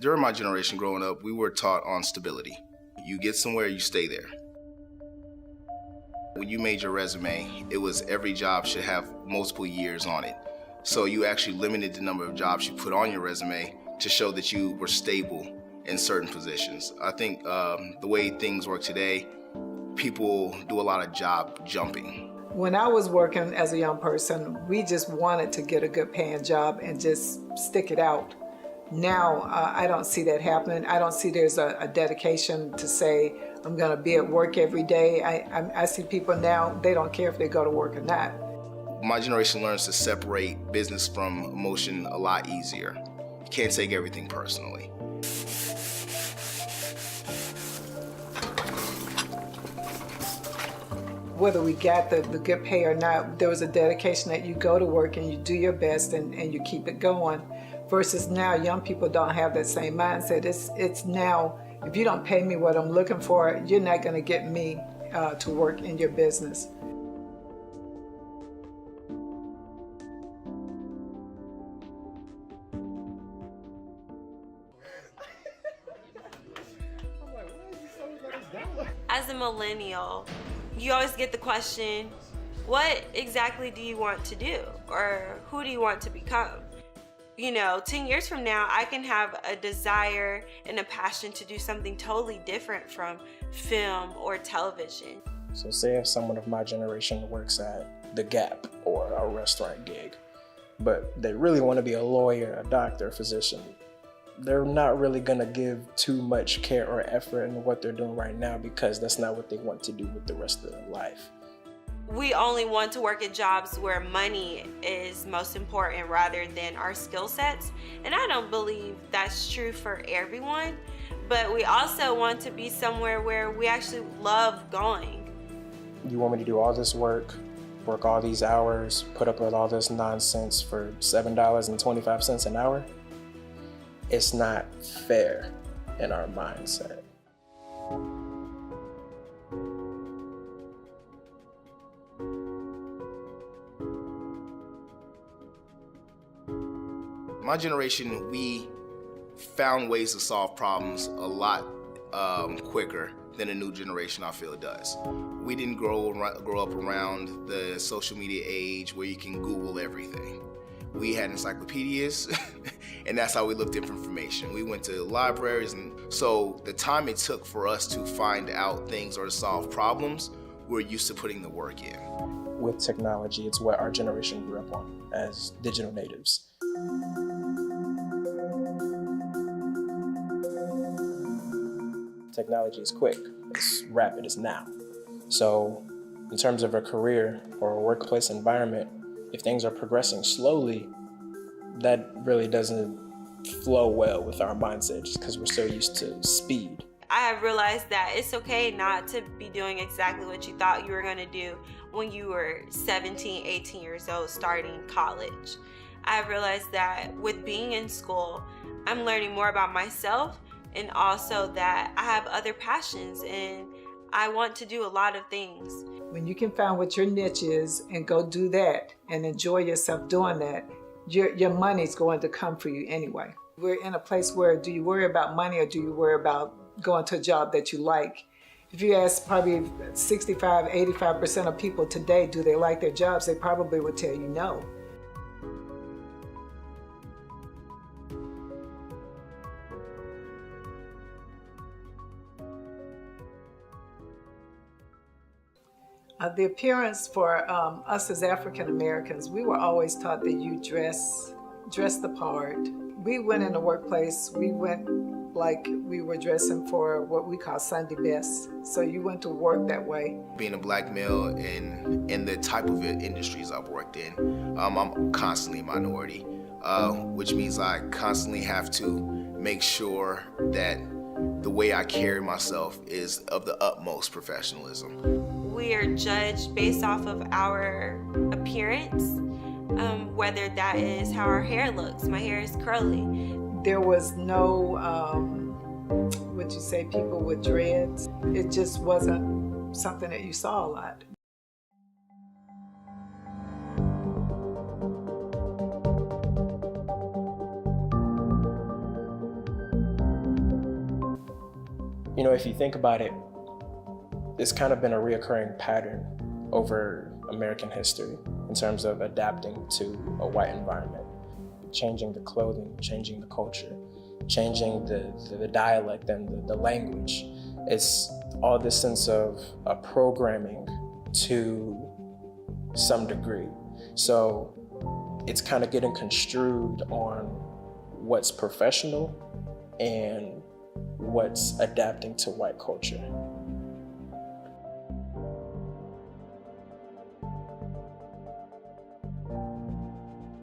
During my generation growing up, we were taught on stability. You get somewhere, you stay there. When you made your resume, it was every job should have multiple years on it. So you actually limited the number of jobs you put on your resume to show that you were stable in certain positions. I think the way things work today, people do a lot of job jumping. When I was working as a young person, we just wanted to get a good paying job and just stick it out. Now, I don't see that happening. I don't see there's a dedication to say, I'm gonna be at work every day. I see people now, they don't care if they go to work or not. My generation learns to separate business from emotion a lot easier. You can't take everything personally. Whether we got the good pay or not, there was a dedication that you go to work and you do your best and you keep it going. Versus now, young people don't have that same mindset. It's now, if you don't pay me what I'm looking for, you're not gonna get me to work in your business. As a millennial, you always get the question, what exactly do you want to do? Or who do you want to become? You know, 10 years from now, I can have a desire and a passion to do something totally different from film or television. So say if someone of my generation works at the Gap or a restaurant gig, but they really want to be a lawyer, a doctor, a physician, they're not really gonna give too much care or effort in what they're doing right now because that's not what they want to do with the rest of their life. We only want to work at jobs where money is most important rather than our skill sets. And I don't believe that's true for everyone, but we also want to be somewhere where we actually love going. You want me to do all this work all these hours, put up with all this nonsense for $7.25 an hour? It's not fair in our mindset. My generation, we found ways to solve problems a lot quicker than a new generation, I feel, does. We didn't grow up around the social media age where you can Google everything. We had encyclopedias, and that's how we looked up information. We went to libraries, and so the time it took for us to find out things or to solve problems, we're used to putting the work in. With technology, it's what our generation grew up on as digital natives. Technology is quick, it's rapid, it's now. So in terms of a career or a workplace environment, if things are progressing slowly, that really doesn't flow well with our mindset just because we're so used to speed. I have realized that it's okay not to be doing exactly what you thought you were going to do when you were 17, 18 years old starting college. I have realized that with being in school, I'm learning more about myself and also that I have other passions and I want to do a lot of things. When you can find what your niche is and go do that and enjoy yourself doing that, your money's going to come for you anyway. We're in a place where do you worry about money or do you worry about going to a job that you like? If you ask probably 65, 85% of people today, do they like their jobs? They probably would tell you no. The appearance for us as African Americans, we were always taught that you dress the part. We went in the workplace, we went like we were dressing for what we call Sunday best. So you went to work that way. Being a black male in the type of industries I've worked in, I'm constantly a minority, which means I constantly have to make sure that the way I carry myself is of the utmost professionalism. We are judged based off of our appearance, whether that is how our hair looks. My hair is curly. There was no, people with dreads. It just wasn't something that you saw a lot. You know, if you think about it, it's kind of been a reoccurring pattern over American history in terms of adapting to a white environment, changing the clothing, changing the culture, changing the dialect and the language. It's all this sense of a programming to some degree. So it's kind of getting construed on what's professional and what's adapting to white culture.